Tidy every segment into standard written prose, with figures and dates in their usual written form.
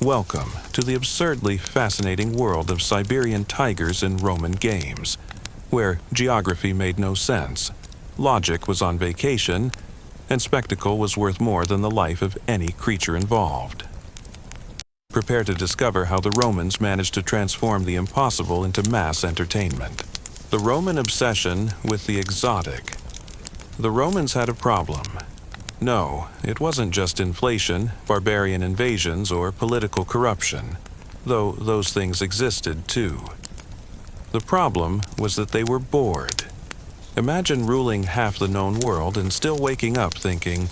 Welcome to the absurdly fascinating world of Siberian tigers in Roman games, where geography made no sense, logic was on vacation, and spectacle was worth more than the life of any creature involved. Prepare to discover how the Romans managed to transform the impossible into mass entertainment. The Roman obsession with the exotic. The Romans had a problem. No, it wasn't just inflation, barbarian invasions, or political corruption, though those things existed too. The problem was that they were bored. Imagine ruling half the known world and still waking up thinking,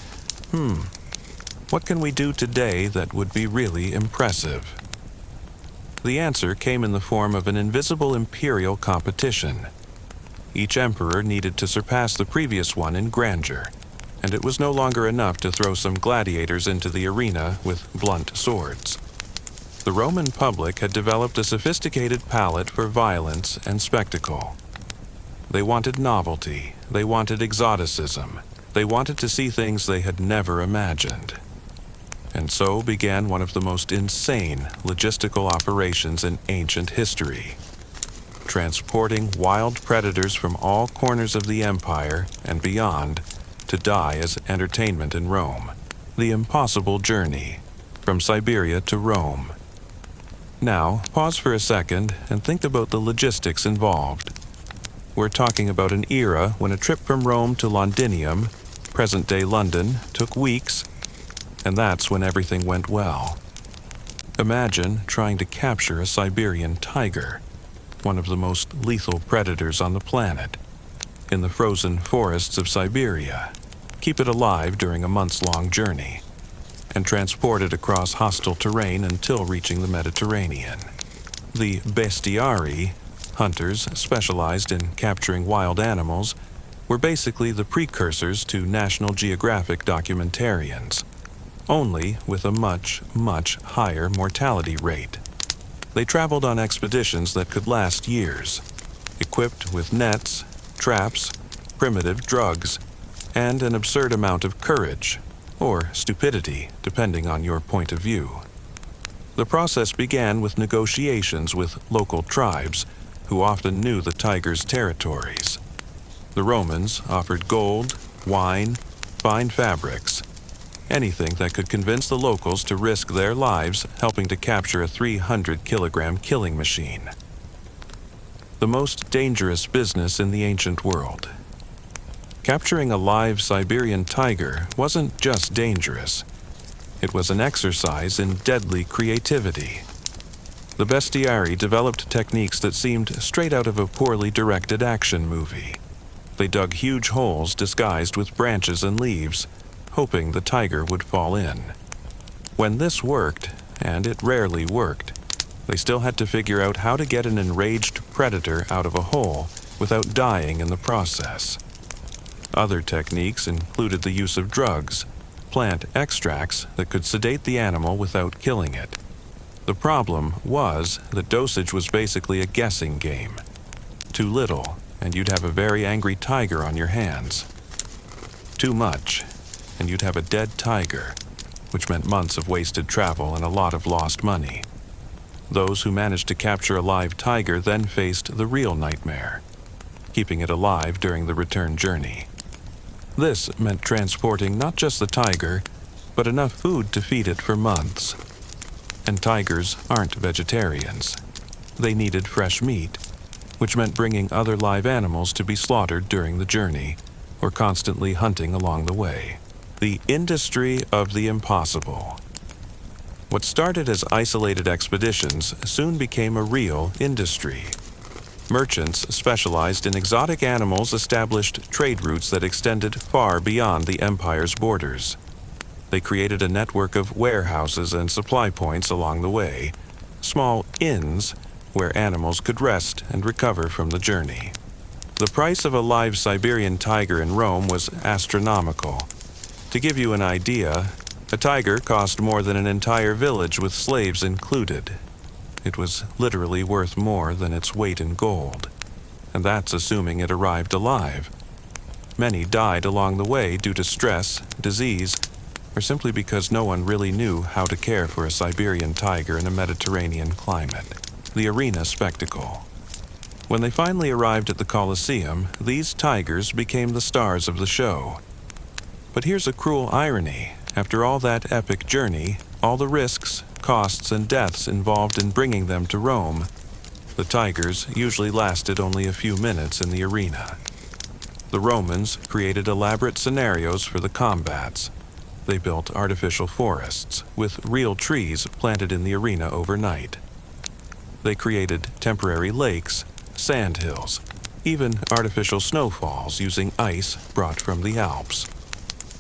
what can we do today that would be really impressive? The answer came in the form of an invisible imperial competition. Each emperor needed to surpass the previous one in grandeur, and it was no longer enough to throw some gladiators into the arena with blunt swords. The Roman public had developed a sophisticated palate for violence and spectacle. They wanted novelty, they wanted exoticism, they wanted to see things they had never imagined. And so began one of the most insane logistical operations in ancient history. Transporting wild predators from all corners of the empire and beyond to die as entertainment in Rome. The impossible journey from Siberia to Rome. Now, pause for a second and think about the logistics involved. We're talking about an era when a trip from Rome to Londinium, present-day London, took weeks, and that's when everything went well. Imagine trying to capture a Siberian tiger, one of the most lethal predators on the planet, in the frozen forests of Siberia, keep it alive during a months-long journey, and transport it across hostile terrain until reaching the Mediterranean. The bestiari, hunters specialized in capturing wild animals, were basically the precursors to National Geographic documentarians, only with a much, much higher mortality rate. They traveled on expeditions that could last years, equipped with nets, traps, primitive drugs, and an absurd amount of courage, or stupidity, depending on your point of view. The process began with negotiations with local tribes, who often knew the tigers' territories. The Romans offered gold, wine, fine fabrics, anything that could convince the locals to risk their lives helping to capture a 300-kilogram killing machine. The most dangerous business in the ancient world. Capturing a live Siberian tiger wasn't just dangerous. It was an exercise in deadly creativity. The bestiari developed techniques that seemed straight out of a poorly directed action movie. They dug huge holes disguised with branches and leaves, hoping the tiger would fall in. When this worked, and it rarely worked, they still had to figure out how to get an enraged predator out of a hole without dying in the process. Other techniques included the use of drugs, plant extracts that could sedate the animal without killing it. The problem was that dosage was basically a guessing game. Too little, and you'd have a very angry tiger on your hands. Too much, and you'd have a dead tiger, which meant months of wasted travel and a lot of lost money. Those who managed to capture a live tiger then faced the real nightmare, keeping it alive during the return journey. This meant transporting not just the tiger, but enough food to feed it for months. And tigers aren't vegetarians. They needed fresh meat, which meant bringing other live animals to be slaughtered during the journey, or constantly hunting along the way. The industry of the impossible. What started as isolated expeditions soon became a real industry. Merchants specialized in exotic animals established trade routes that extended far beyond the empire's borders. They created a network of warehouses and supply points along the way, small inns where animals could rest and recover from the journey. The price of a live Siberian tiger in Rome was astronomical. To give you an idea, a tiger cost more than an entire village with slaves included. It was literally worth more than its weight in gold, and that's assuming it arrived alive. Many died along the way due to stress, disease, or simply because no one really knew how to care for a Siberian tiger in a Mediterranean climate. The arena spectacle. When they finally arrived at the Colosseum, these tigers became the stars of the show. But here's a cruel irony. After all that epic journey, all the risks, costs, and deaths involved in bringing them to Rome, the tigers usually lasted only a few minutes in the arena. The Romans created elaborate scenarios for the combats. They built artificial forests with real trees planted in the arena overnight. They created temporary lakes, sand hills, even artificial snowfalls using ice brought from the Alps,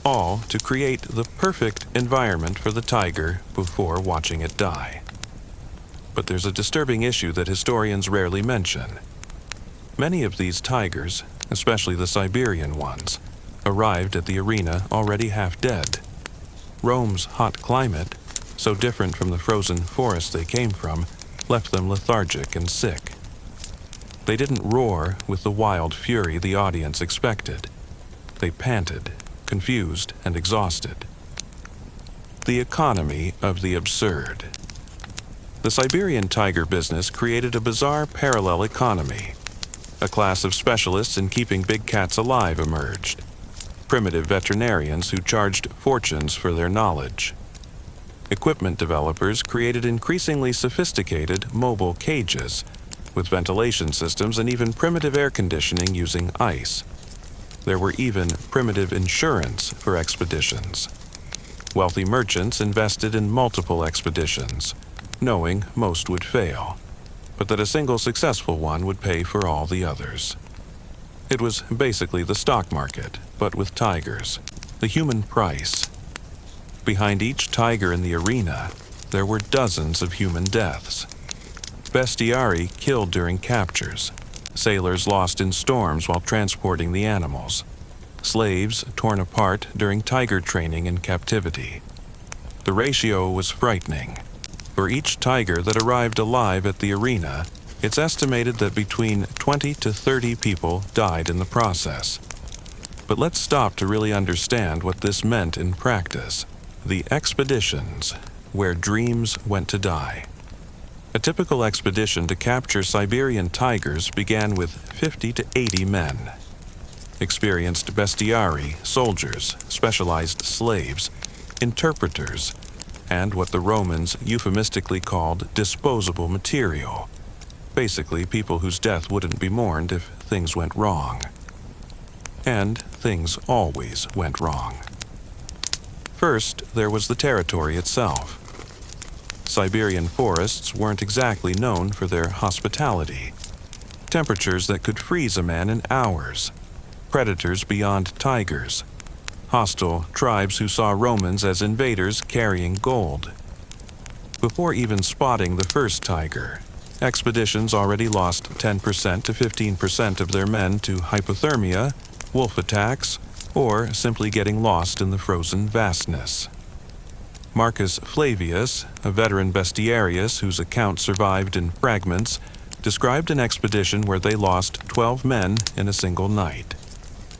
all to create the perfect environment for the tiger before watching it die. But there's a disturbing issue that historians rarely mention. Many of these tigers, especially the Siberian ones, arrived at the arena already half dead. Rome's hot climate, so different from the frozen forest they came from, left them lethargic and sick. They didn't roar with the wild fury the audience expected. They panted, confused and exhausted. The economy of the absurd. The Siberian tiger business created a bizarre parallel economy. A class of specialists in keeping big cats alive emerged. Primitive veterinarians who charged fortunes for their knowledge. Equipment developers created increasingly sophisticated mobile cages with ventilation systems and even primitive air conditioning using ice. There were even primitive insurance for expeditions. Wealthy merchants invested in multiple expeditions, knowing most would fail, but that a single successful one would pay for all the others. It was basically the stock market, but with tigers, the human price. Behind each tiger in the arena, there were dozens of human deaths. Bestiari killed during captures, sailors lost in storms while transporting the animals, slaves torn apart during tiger training in captivity. The ratio was frightening. For each tiger that arrived alive at the arena, it's estimated that between 20 to 30 people died in the process. But let's stop to really understand what this meant in practice. The expeditions, where dreams went to die. A typical expedition to capture Siberian tigers began with 50 to 80 men. Experienced bestiari, soldiers, specialized slaves, interpreters, and what the Romans euphemistically called disposable material. Basically, people whose death wouldn't be mourned if things went wrong. And things always went wrong. First, there was the territory itself. Siberian forests weren't exactly known for their hospitality. Temperatures that could freeze a man in hours. Predators beyond tigers. Hostile tribes who saw Romans as invaders carrying gold. Before even spotting the first tiger, expeditions already lost 10% to 15% of their men to hypothermia, wolf attacks, or simply getting lost in the frozen vastness. Marcus Flavius, a veteran bestiarius whose account survived in fragments, described an expedition where they lost 12 men in a single night.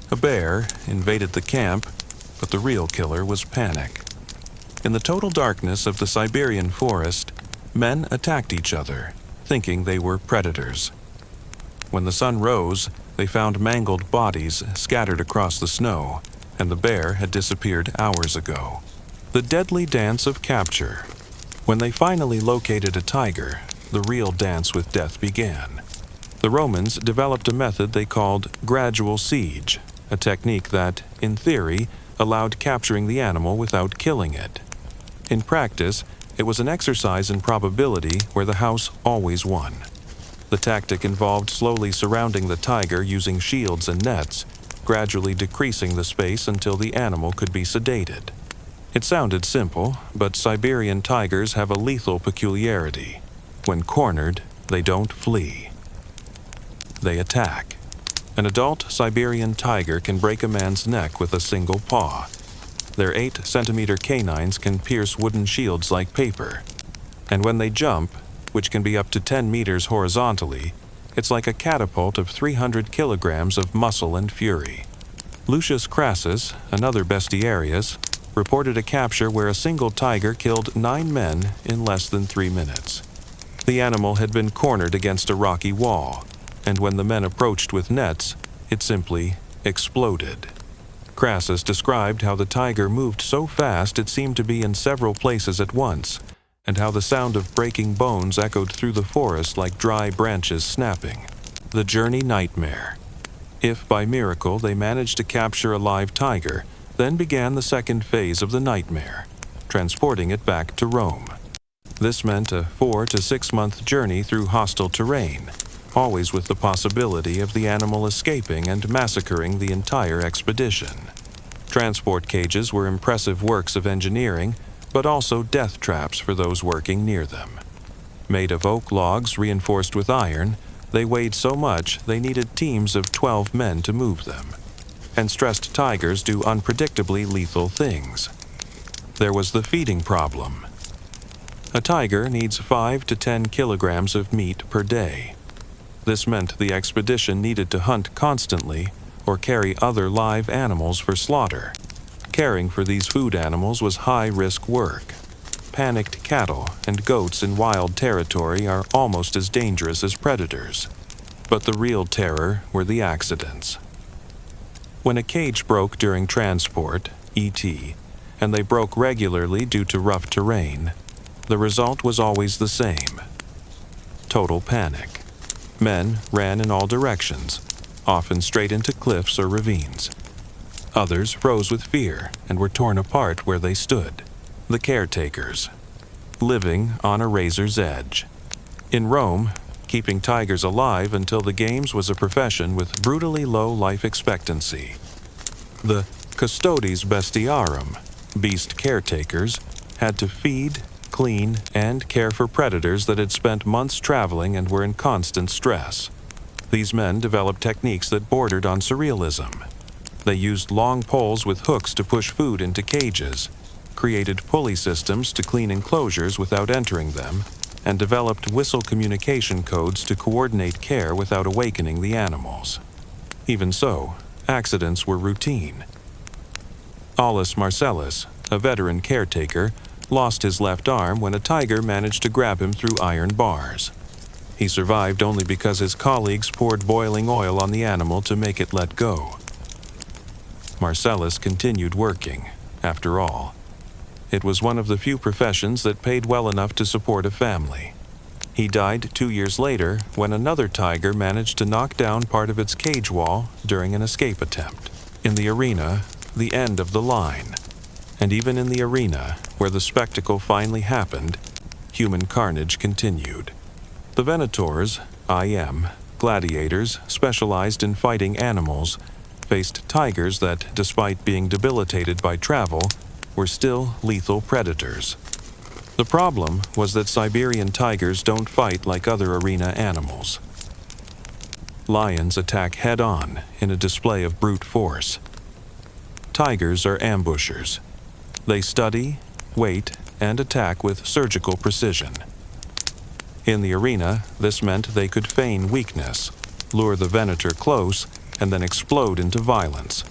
A bear invaded the camp, but the real killer was panic. In the total darkness of the Siberian forest, men attacked each other, thinking they were predators. When the sun rose, they found mangled bodies scattered across the snow, and the bear had disappeared hours ago. The deadly dance of capture. When they finally located a tiger, the real dance with death began. The Romans developed a method they called gradual siege, a technique that, in theory, allowed capturing the animal without killing it. In practice, it was an exercise in probability where the house always won. The tactic involved slowly surrounding the tiger using shields and nets, gradually decreasing the space until the animal could be sedated. It sounded simple, but Siberian tigers have a lethal peculiarity. When cornered, they don't flee. They attack. An adult Siberian tiger can break a man's neck with a single paw. Their 8-centimeter canines can pierce wooden shields like paper. And when they jump, which can be up to 10 meters horizontally, it's like a catapult of 300 kilograms of muscle and fury. Lucius Crassus, another bestiarius, reported a capture where a single tiger killed 9 men in less than 3 minutes. The animal had been cornered against a rocky wall, and when the men approached with nets, it simply exploded. Crassus described how the tiger moved so fast it seemed to be in several places at once, and how the sound of breaking bones echoed through the forest like dry branches snapping. The journey nightmare. If by miracle they managed to capture a live tiger, then began the second phase of the nightmare, transporting it back to Rome. This meant a 4 to 6 month journey through hostile terrain, always with the possibility of the animal escaping and massacring the entire expedition. Transport cages were impressive works of engineering, but also death traps for those working near them. Made of oak logs reinforced with iron, they weighed so much they needed teams of 12 men to move them. And stressed tigers do unpredictably lethal things. There was the feeding problem. A tiger needs 5 to 10 kilograms of meat per day. This meant the expedition needed to hunt constantly or carry other live animals for slaughter. Caring for these food animals was high-risk work. Panicked cattle and goats in wild territory are almost as dangerous as predators. But the real terror were the accidents. When a cage broke during transport, ET, and they broke regularly due to rough terrain, the result was always the same: total panic. Men ran in all directions, often straight into cliffs or ravines. Others froze with fear and were torn apart where they stood. The caretakers, living on a razor's edge. In Rome, keeping tigers alive until the games was a profession with brutally low life expectancy. The custodes bestiarum, beast caretakers, had to feed, clean, and care for predators that had spent months traveling and were in constant stress. These men developed techniques that bordered on surrealism. They used long poles with hooks to push food into cages, created pulley systems to clean enclosures without entering them, and developed whistle communication codes to coordinate care without awakening the animals. Even so, accidents were routine. Aulus Marcellus, a veteran caretaker, lost his left arm when a tiger managed to grab him through iron bars. He survived only because his colleagues poured boiling oil on the animal to make it let go. Marcellus continued working, after all. It was one of the few professions that paid well enough to support a family. He died 2 years later when another tiger managed to knock down part of its cage wall during an escape attempt. In the arena, the end of the line. And even in the arena, where the spectacle finally happened, human carnage continued. The Venators, IM, gladiators specialized in fighting animals, faced tigers that, despite being debilitated by travel, were still lethal predators. The problem was that Siberian tigers don't fight like other arena animals. Lions attack head-on in a display of brute force. Tigers are ambushers. They study, wait, and attack with surgical precision. In the arena, this meant they could feign weakness, lure the Venator close, and then explode into violence.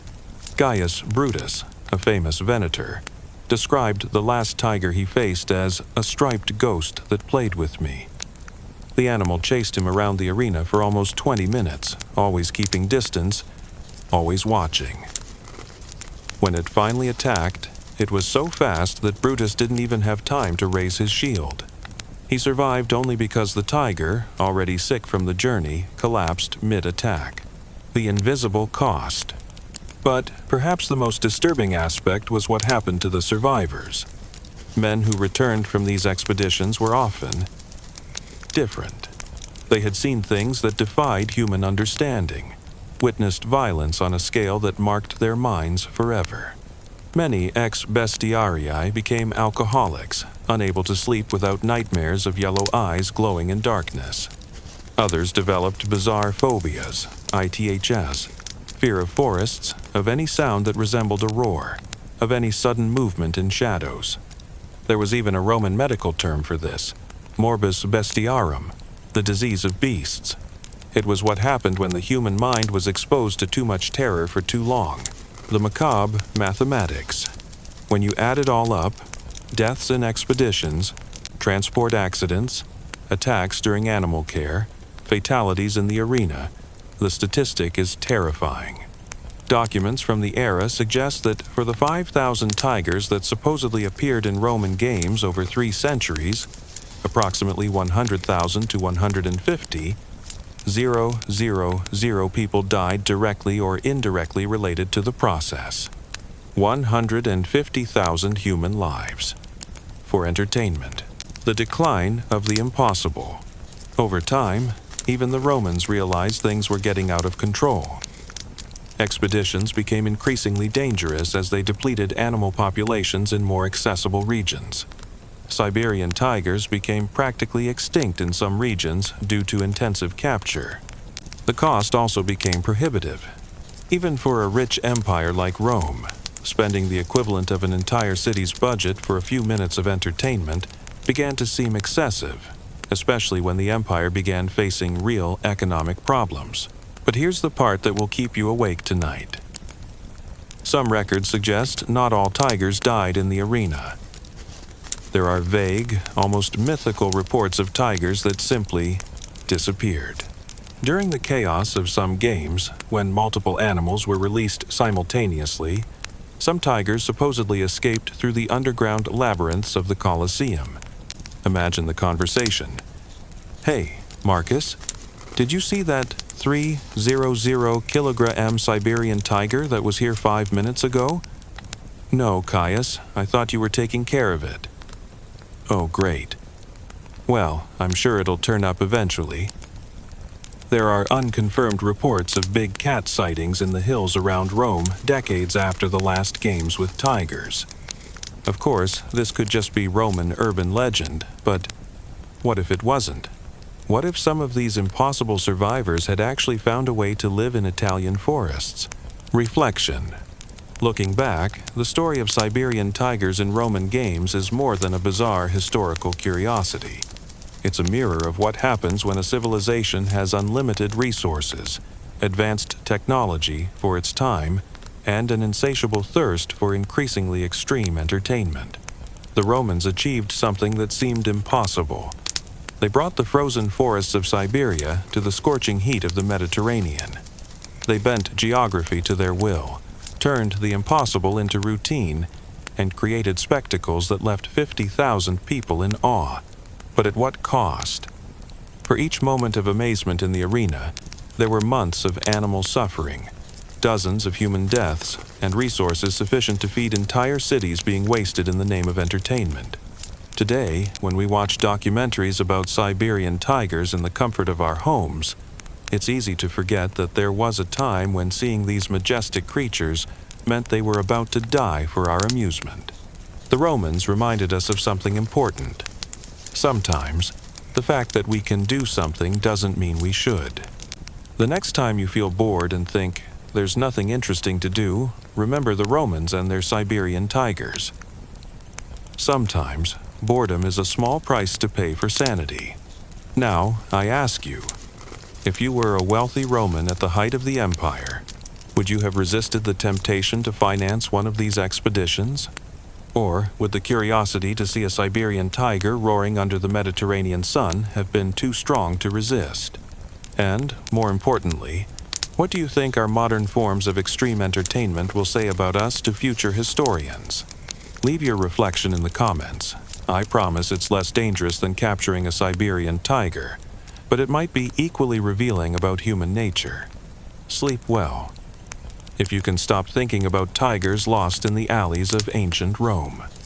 Gaius Brutus, a famous Venator, described the last tiger he faced as a striped ghost that played with me. The animal chased him around the arena for almost 20 minutes, always keeping distance, always watching. When it finally attacked, it was so fast that Brutus didn't even have time to raise his shield. He survived only because the tiger, already sick from the journey, collapsed mid-attack. The invisible cost. But perhaps the most disturbing aspect was what happened to the survivors. Men who returned from these expeditions were often different. They had seen things that defied human understanding, witnessed violence on a scale that marked their minds forever. Many ex-bestiarii became alcoholics, unable to sleep without nightmares of yellow eyes glowing in darkness. Others developed bizarre phobias, ITHS, fear of forests, of any sound that resembled a roar, of any sudden movement in shadows. There was even a Roman medical term for this, morbus bestiarum, the disease of beasts. It was what happened when the human mind was exposed to too much terror for too long. The macabre mathematics. When you add it all up, deaths in expeditions, transport accidents, attacks during animal care, fatalities in the arena, the statistic is terrifying. Documents from the era suggest that for the 5,000 tigers that supposedly appeared in Roman games over 3 centuries, approximately 100,000 to 150, 000 people died directly or indirectly related to the process. 150,000 human lives. For entertainment. The decline of the impossible. Over time, even the Romans realized things were getting out of control. Expeditions became increasingly dangerous as they depleted animal populations in more accessible regions. Siberian tigers became practically extinct in some regions due to intensive capture. The cost also became prohibitive. Even for a rich empire like Rome, spending the equivalent of an entire city's budget for a few minutes of entertainment began to seem excessive, especially when the empire began facing real economic problems. But here's the part that will keep you awake tonight. Some records suggest not all tigers died in the arena. There are vague, almost mythical reports of tigers that simply disappeared. During the chaos of some games, when multiple animals were released simultaneously, some tigers supposedly escaped through the underground labyrinths of the Colosseum. Imagine the conversation. "Hey, Marcus, did you see that 300 kilogram Siberian tiger that was here 5 minutes ago?" "No, Caius, I thought you were taking care of it." "Oh, great. Well, I'm sure it'll turn up eventually." There are unconfirmed reports of big cat sightings in the hills around Rome decades after the last games with tigers. Of course, this could just be Roman urban legend, but what if it wasn't? What if some of these impossible survivors had actually found a way to live in Italian forests? Reflection. Looking back, the story of Siberian tigers in Roman games is more than a bizarre historical curiosity. It's a mirror of what happens when a civilization has unlimited resources, advanced technology for its time, and an insatiable thirst for increasingly extreme entertainment. The Romans achieved something that seemed impossible. They brought the frozen forests of Siberia to the scorching heat of the Mediterranean. They bent geography to their will, turned the impossible into routine, and created spectacles that left 50,000 people in awe. But at what cost? For each moment of amazement in the arena, there were months of animal suffering, dozens of human deaths, and resources sufficient to feed entire cities being wasted in the name of entertainment. Today, when we watch documentaries about Siberian tigers in the comfort of our homes, it's easy to forget that there was a time when seeing these majestic creatures meant they were about to die for our amusement. The Romans reminded us of something important. Sometimes, the fact that we can do something doesn't mean we should. The next time you feel bored and think, there's nothing interesting to do, remember the Romans and their Siberian tigers. Sometimes, boredom is a small price to pay for sanity. Now, I ask you, if you were a wealthy Roman at the height of the empire, would you have resisted the temptation to finance one of these expeditions? Or would the curiosity to see a Siberian tiger roaring under the Mediterranean sun have been too strong to resist? And, more importantly, what do you think our modern forms of extreme entertainment will say about us to future historians? Leave your reflection in the comments. I promise it's less dangerous than capturing a Siberian tiger, but it might be equally revealing about human nature. Sleep well. If you can stop thinking about tigers lost in the alleys of ancient Rome.